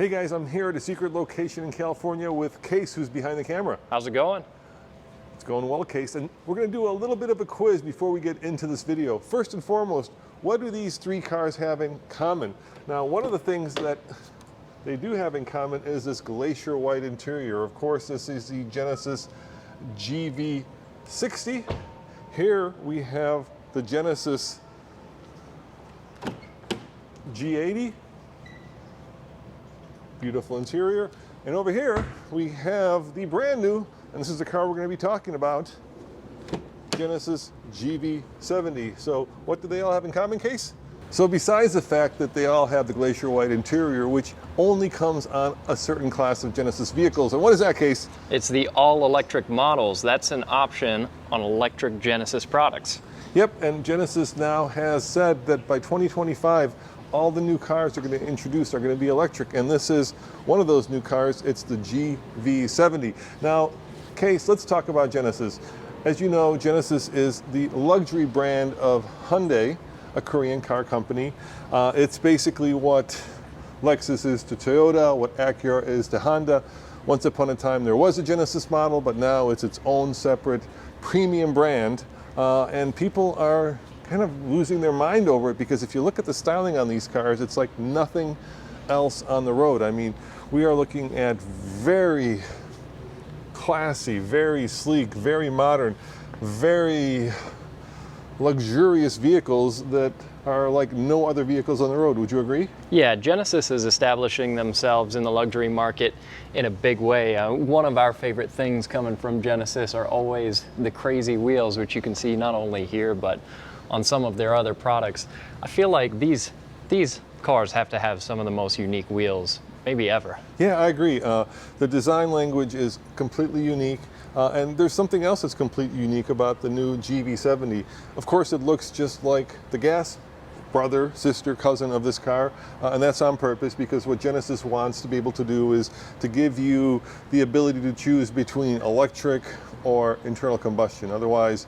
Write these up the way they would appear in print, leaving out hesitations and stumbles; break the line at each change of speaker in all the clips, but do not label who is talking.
Hey guys, I'm here at a secret location in California with Case, who's behind the camera.
How's it going?
It's going well, Case, and we're going to do a little bit of a quiz before we get into this video. First and foremost, what do these three cars have in common? Now, one of the things that they do have in common is this glacier white interior. Of course, this is the Genesis GV70. Here we have the Genesis G80. Beautiful interior. And over here we have the brand new, and this is the car we're going to be talking about, Genesis GV70. So what do they all have in common, Case? So besides the fact that they all have the glacier white interior, which only comes on a certain class of Genesis vehicles. And what is that, Case?
It's the all-electric models. That's an option on electric Genesis products.
Yep, and Genesis now has said that by 2025, all the new cars they're going to introduce are going to be electric, and this is one of those new cars. It's the GV70. Now, Case, let's talk about Genesis. As you know, Genesis is the luxury brand of Hyundai, a Korean car company. It's basically what Lexus is to Toyota, what Acura is to Honda. Once upon a time there was a Genesis model, but now it's its own separate premium brand, and people are kind of losing their mind over it, because if you look at the styling on these cars, it's like nothing else on the road. I mean, we are looking at very classy, very sleek, very modern, very luxurious vehicles that are like no other vehicles on the road. Would you agree?
Yeah, Genesis is establishing themselves in the luxury market in a big way. One of our favorite things coming from Genesis are always the crazy wheels, which you can see not only here, but on some of their other products. I feel like these cars have to have some of the most unique wheels maybe ever.
Yeah, I agree. The design language is completely unique, and there's something else that's completely unique about the new GV70. Of course, it looks just like the gas brother, sister, cousin of this car, and that's on purpose, because what Genesis wants to be able to do is to give you the ability to choose between electric or internal combustion. Otherwise,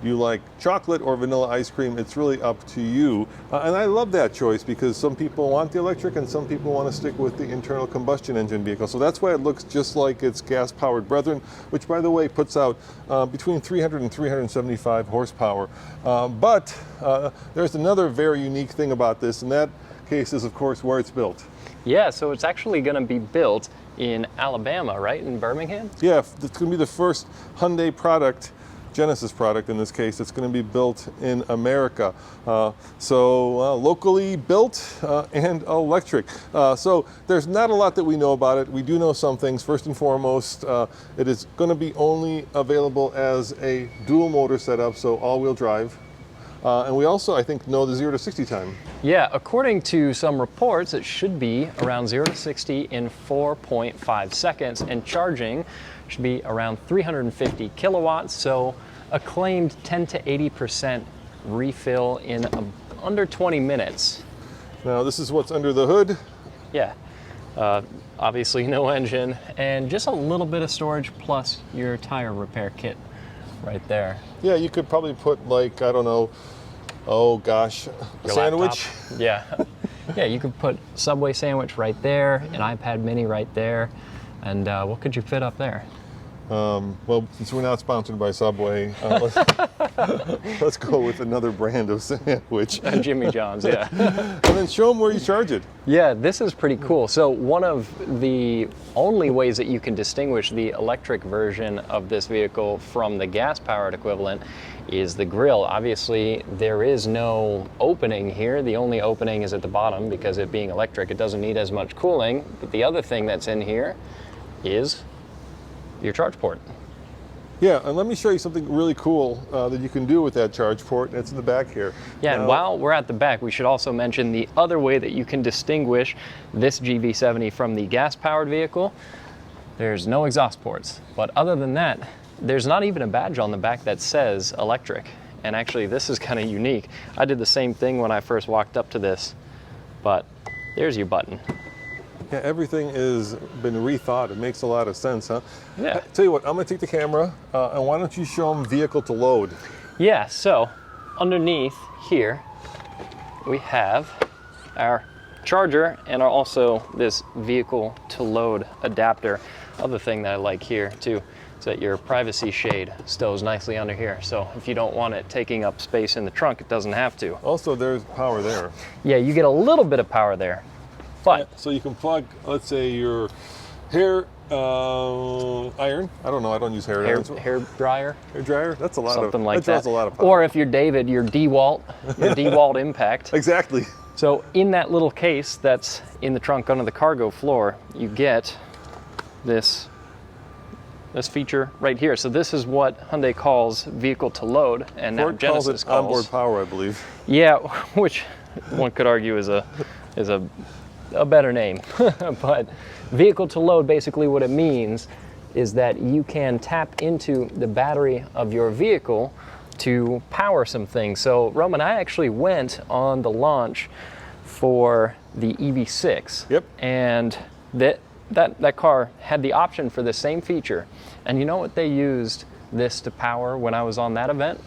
you like chocolate or vanilla ice cream, it's really up to you. And I love that choice, because some people want the electric and some people want to stick with the internal combustion engine vehicle. So that's why it looks just like its gas-powered brethren, which, by the way, puts out between 300 and 375 horsepower. But there's another very unique thing about this, and that case is, of course, where it's built.
Yeah, so it's actually going to be built in Alabama, right? In Birmingham?
Yeah, it's going to be the first Hyundai product, Genesis product in this case, it's going to be built in America. So locally built and electric. So there's not a lot that we know about it. We do know some things. First and foremost, it is going to be only available as a dual motor setup, so all-wheel drive. And we also, I think, know the 0 to 60 time.
Yeah, according to some reports, it should be around 0 to 60 in 4.5 seconds, and charging should be around 350 kilowatts, so a claimed 10 to 80% refill in under 20 minutes.
Now, this is what's under the hood.
Yeah, obviously no engine, and just a little bit of storage plus your tire repair kit right there.
Yeah, you could probably put, like, I don't know, oh gosh, a sandwich.
Laptop. Yeah. Yeah, you could put Subway sandwich right there, an iPad mini right there, and what could you fit up there?
Well, since we're not sponsored by Subway, let's go with another brand of sandwich.
Jimmy John's, yeah.
And then show them where you charge it.
Yeah, this is pretty cool. So one of the only ways that you can distinguish the electric version of this vehicle from the gas-powered equivalent is the grille. Obviously, there is no opening here. The only opening is at the bottom, because it being electric, it doesn't need as much cooling. But the other thing that's in here is your charge port.
Yeah, and let me show you something really cool that you can do with that charge port. It's in the back here.
Yeah, and while we're at the back, we should also mention the other way that you can distinguish this GV70 from the gas-powered vehicle. There's no exhaust ports, but other than that, there's not even a badge on the back that says electric. And actually, this is kind of unique. I did the same thing when I first walked up to this, but there's your button.
Yeah, everything has been rethought. It makes a lot of sense, huh?
Yeah.
Tell you what, I'm going to take the camera, and why don't you show them vehicle to load?
Yeah, so underneath here, we have our charger and also this vehicle to load adapter. Other thing that I like here too is that your privacy shade stows nicely under here. So if you don't want it taking up space in the trunk, it doesn't have to.
Also, there's power there.
Yeah, you get a little bit of power there. But
so you can plug, let's say, your hair iron. I don't know. I don't use hair irons.
hair dryer.
Hair dryer. That's a lot
Something
of
like that.
draws a lot of power.
Or if you're David, your DeWalt, your DeWalt Impact.
Exactly.
So in that little case that's in the trunk under the cargo floor, you get this feature right here. So this is what Hyundai calls vehicle to load, and now
Ford
Genesis
calls it onboard power, I believe.
Yeah, which one could argue is a better name. But vehicle to load, basically what it means is that you can tap into the battery of your vehicle to power some things. So Roman, I actually went on the launch for the EV6.
Yep.
And that car had the option for the same feature. And you know what they used this to power when I was on that event?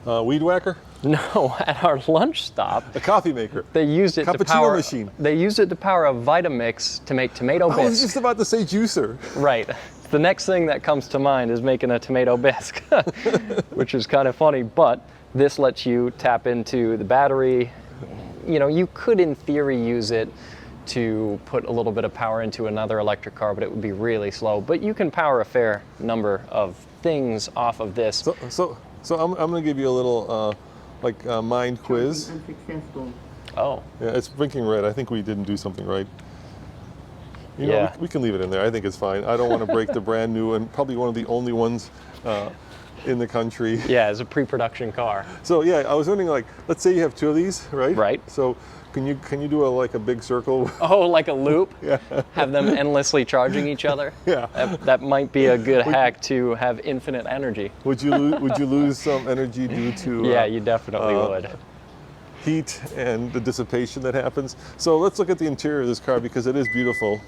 Weed whacker?
No, at our lunch stop.
A coffee maker.
They used it to
Cappuccino
power.
machine.
They used it to power a Vitamix to make tomato bisque.
I was just about to say juicer.
Right. The next thing that comes to mind is making a tomato bisque, which is kind of funny. But this lets you tap into the battery. You know, you could in theory use it to put a little bit of power into another electric car, but it would be really slow. But you can power a fair number of things off of this.
So I'm going to give you a little mind quiz.
Oh.
Yeah, it's blinking red. I think we didn't do something right. You know,
Yeah.
we can leave it in there. I think it's fine. I don't want to break the brand new and probably one of the only ones in the country.
Yeah, as a pre-production car.
So yeah, I was wondering, like, let's say you have two of these, right?
Right.
So can you do a big circle?
Oh, like a loop?
Yeah.
Have them endlessly charging each other?
Yeah.
That might be a good hack to have infinite energy.
Would you lose some energy due to
Yeah, you definitely would.
heat and the dissipation that happens? So let's look at the interior of this car because it is beautiful.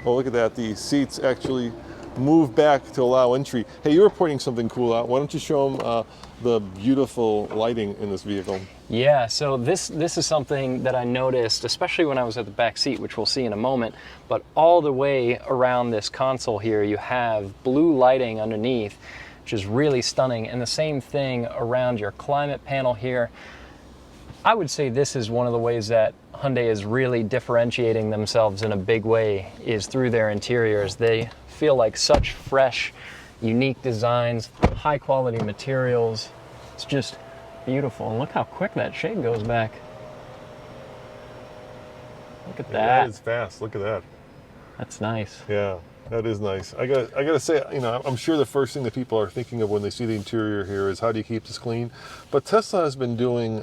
Oh, look at that. The seats actually move back to allow entry. Hey, you were pointing something cool out. Why don't you show them the beautiful lighting in this vehicle?
Yeah, so this is something that I noticed, especially when I was at the back seat, which we'll see in a moment. But all the way around this console here, you have blue lighting underneath, which is really stunning. And the same thing around your climate panel here. I would say this is one of the ways that Hyundai is really differentiating themselves in a big way, is through their interiors. They feel like such fresh, unique designs, high quality materials. It's just beautiful. And look how quick that shade goes back. Look at that.
That is fast. Look at that.
That's nice.
Yeah, that is nice. I gotta say, you know, I'm sure the first thing that people are thinking of when they see the interior here is how do you keep this clean? But Tesla has been doing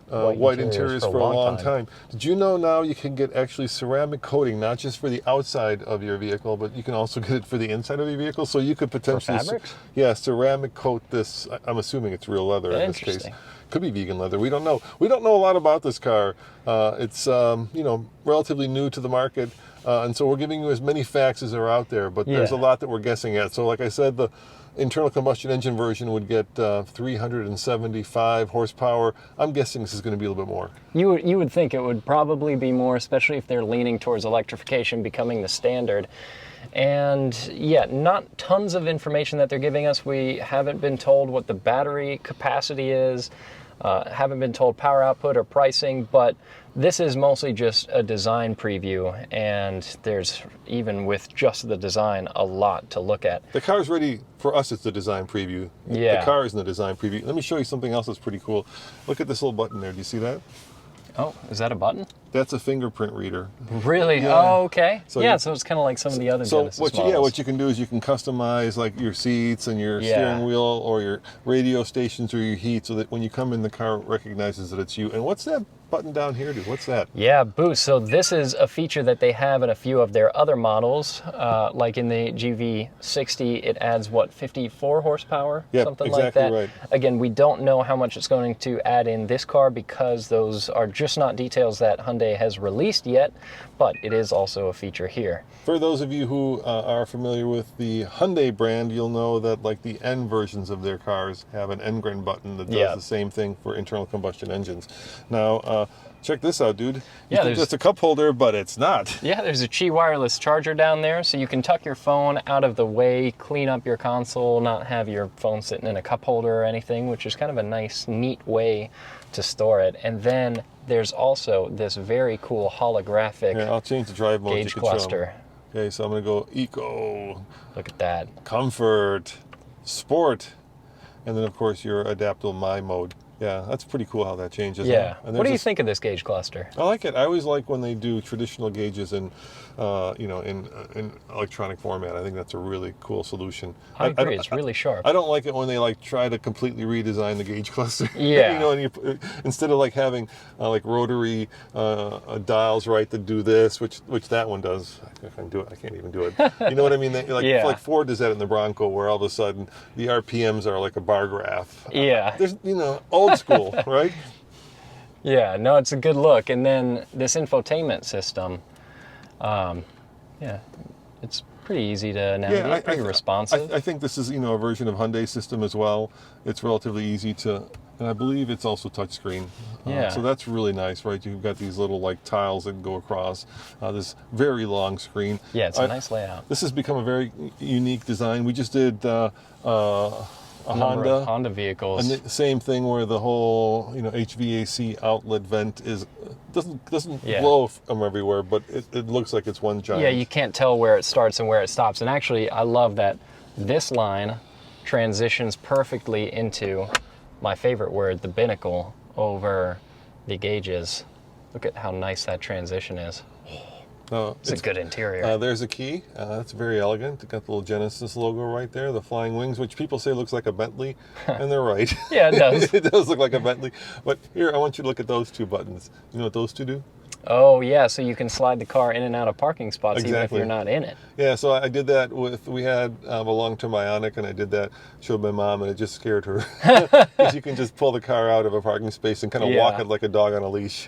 white interiors for a long time. Did you know now you can get actually ceramic coating, not just for the outside of your vehicle, but you can also get it for the inside of your vehicle? So you could potentially, ceramic coat this. I'm assuming it's real leather in this case. Could be vegan leather. We don't know. We don't know a lot about this car. It's relatively new to the market, and so we're giving you as many facts as are out there. But there's a lot that we're guessing at. So, like I said, the internal combustion engine version would get 375 horsepower. I'm guessing this is going to be a little bit more.
You would think it would probably be more, especially if they're leaning towards electrification becoming the standard. And yeah, not tons of information that they're giving us. We haven't been told what the battery capacity is, haven't been told power output or pricing, but this is mostly just a design preview, and there's, even with just the design, a lot to look at.
The car's ready. For us, it's the design preview.
Yeah.
The car is in the design preview. Let me show you something else that's pretty cool. Look at this little button there. Do you see that?
Oh, is that a button?
That's a fingerprint reader.
Really?
Yeah.
Oh, okay.
So
so it's kind of like some of the other Genesis models.
What you can do is you can customize like your seats and your steering wheel or your radio stations or your heat so that when you come in, the car recognizes that it's you. And what's that button down here do? What's that?
Yeah, boost. So this is a feature that they have in a few of their other models. Like in the GV60, it adds, 54 horsepower?
Yep,
something
exactly
like that.
Right.
Again, we don't know how much it's going to add in this car because those are just not details that Hyundai has released yet, but it is also a feature here.
For those of you who are familiar with the Hyundai brand, you'll know that like the N versions of their cars have an N-Gren button that does the same thing for internal combustion engines. Now, check this out, dude.
Yeah,
think that's a cup holder, but it's not.
Yeah, there's a Qi wireless charger down there, so you can tuck your phone out of the way, clean up your console, not have your phone sitting in a cup holder or anything, which is kind of a nice, neat way to store it. And then there's also this very cool holographic
I'll change the drive mode.
gauge cluster.
Okay, so I'm going to go Eco.
Look at that.
Comfort, Sport, and then of course your adaptable My mode. Yeah, that's pretty cool how that changes.
Yeah.
And
What do you think of this gauge cluster?
I like it. I always like when they do traditional gauges in, in electronic format. I think that's a really cool solution.
I agree. It's really sharp.
I don't like it when they like try to completely redesign the gauge cluster.
Yeah.
And instead of like having like rotary dials, right, to do this, which that one does. I can do it. I can't even do it. You know what I mean? Like Ford does that in the Bronco, where all of a sudden the RPMs are like a bar graph.
Yeah.
There's old school, right?
Yeah, no, it's a good look. And then this infotainment system, it's pretty easy to navigate, pretty responsive.
I think this is, a version of Hyundai system as well. It's relatively easy to, and I believe it's also touchscreen.
Yeah.
So that's really nice, right? You've got these little like tiles that go across this very long screen.
Yeah, it's a nice layout.
This has become a very unique design. We just did a
Honda vehicles.
And the same thing where the whole HVAC outlet vent doesn't blow from everywhere, but it looks like it's one giant.
Yeah, you can't tell where it starts and where it stops. And actually, I love that this line transitions perfectly into my favorite word, the binnacle, over the gauges. Look at how nice that transition is. It's a good interior.
There's a key. That's very elegant. It's got the little Genesis logo right there, the flying wings, which people say looks like a Bentley, and they're right.
Yeah, it does.
It does look like a Bentley. But here, I want you to look at those two buttons. You know what those two do?
Oh, yeah, so you can slide the car in and out of parking spots even if you're not in it.
Yeah, so I did that we had a long-term Ioniq, and I did that, showed my mom, and it just scared her. Because you can just pull the car out of a parking space and kind of walk it like a dog on a leash.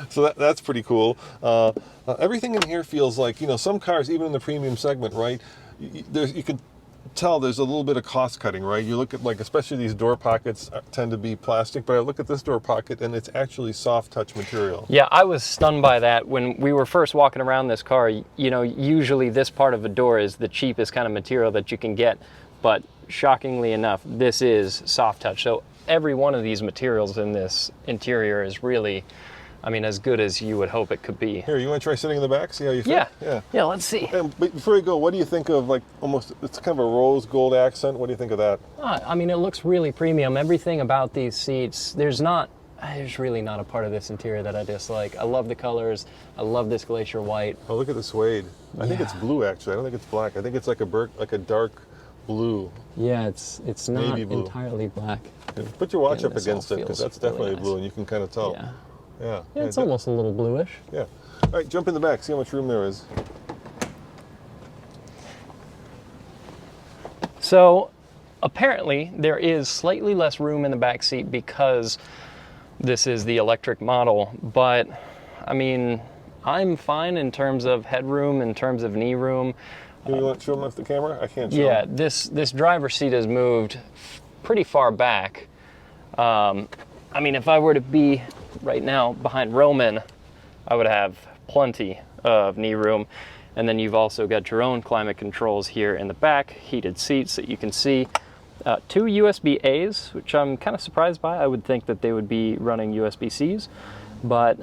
So that's pretty cool. Everything in here feels like, some cars, even in the premium segment, right? You can tell there's a little bit of cost cutting, right? You look at especially these door pockets tend to be plastic, but I look at this door pocket and it's actually soft touch material.
Yeah, I was stunned by that when we were first walking around this car. Usually this part of a door is the cheapest kind of material that you can get, but shockingly enough, this is soft touch. So every one of these materials in this interior is really, as good as you would hope it could be.
Here, you want to try sitting in the back, see how you feel?
Yeah, let's see.
And before you go, what do you think of it's kind of a rose gold accent? What do you think of that?
It looks really premium. Everything about these seats, there's really not a part of this interior that I dislike. I love the colors. I love this glacier white.
Oh, look at the suede. I think it's blue, actually. I don't think it's black. I think it's like a dark blue.
Yeah, it's not entirely black.
Put your watch up against it, because that's definitely
really nice.
blue, and you can kind of tell.
Yeah, it's almost a little bluish.
Yeah. All right, jump in the back, see how much room there is.
So apparently there is slightly less room in the back seat because this is the electric model, but I'm fine in terms of headroom, in terms of knee room.
Do you want to show them off the camera? I can't show
Yeah,
them.
this driver's seat has moved pretty far back. If I were to be right now behind Roman, I would have plenty of knee room. And then you've also got your own climate controls here in the back, heated seats that you can see. 2 USB-A's, which I'm kind of surprised by. I would think that they would be running USB-C's, but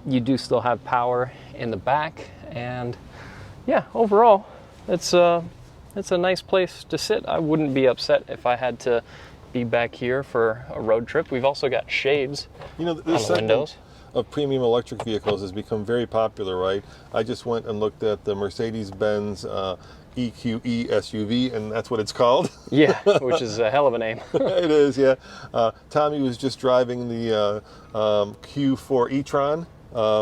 you do still have power in the back. And yeah, overall, it's a nice place to sit. I wouldn't be upset if I had to be back here for a road trip. We've also got shades on the windows.
Of premium electric vehicles has become very popular, right? I just went and looked at the Mercedes-Benz EQE SUV, and that's what it's called.
Yeah, which is a hell of a name.
It is, yeah. Tommy was just driving the Q4 e-tron,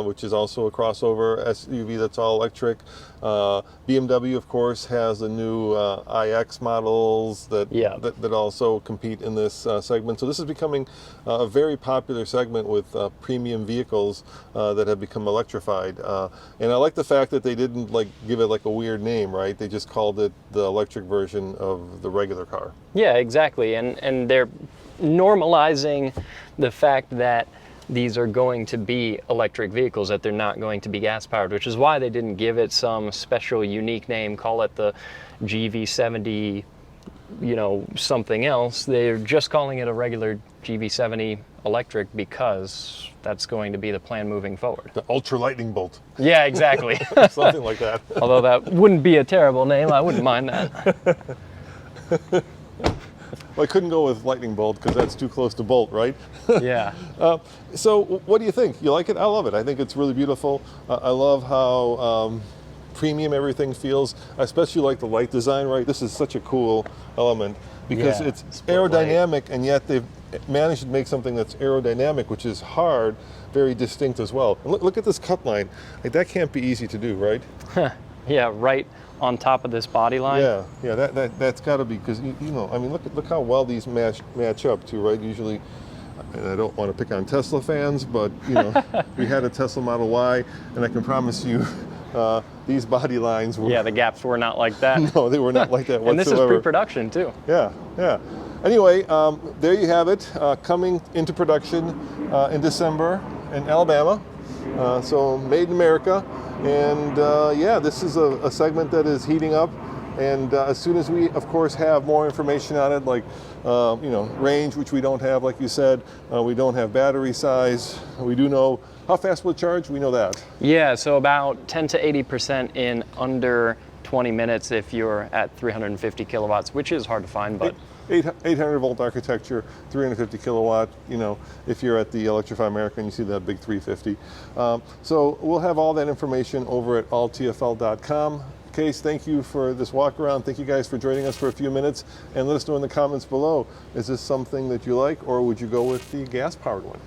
which is also a crossover SUV that's all electric. BMW, of course, has the new iX models that also compete in this segment. So this is becoming a very popular segment with premium vehicles that have become electrified. And I like the fact that they didn't give it a weird name, right? They just called it the electric version of the regular car.
Yeah, exactly. And they're normalizing the fact that these are going to be electric vehicles, that they're not going to be gas powered, which is why they didn't give it some special unique name, call it the GV70, something else. They're just calling it a regular GV70 electric because that's going to be the plan moving forward.
The Ultra Lightning Bolt.
Yeah, exactly.
Something like that.
Although that wouldn't be a terrible name, I wouldn't mind that.
Well, I couldn't go with Lightning Bolt because that's too close to Bolt, right?
Yeah.
So what do you think? You like it? I love it. I think it's really beautiful. I love how premium everything feels. I especially like the light design, right? This is such a cool element because it's aerodynamic, and yet they've managed to make something that's aerodynamic, which is hard, very distinct as well. And look at this cut line. Like, that can't be easy to do, right?
Yeah, right on top of this body line.
Yeah, that's got to be, because I mean, look how well these match up too, right? Usually, and I don't want to pick on Tesla fans, but we had a Tesla Model Y, and I can promise you, these body lines were.
Yeah, the gaps were not like that.
No, they were not like that whatsoever.
And this is pre-production too.
Yeah. Anyway, there you have it, coming into production in December in Alabama. So made in America. And this is a segment that is heating up. And as soon as we, of course, have more information on it, like range, which we don't have, like you said, we don't have battery size. We do know how fast will it charge. We know that. Yeah,
so about 10 to 80% in under 20 minutes if you're at 350 kilowatts, which is hard to find, but
800 volt architecture, 350 kilowatt, if you're at the Electrify America and you see that big 350. So we'll have all that information over at alltfl.com. Case, thank you for this walk around. Thank you guys for joining us for a few minutes, and let us know in the comments below, is this something that you like, or would you go with the gas powered one?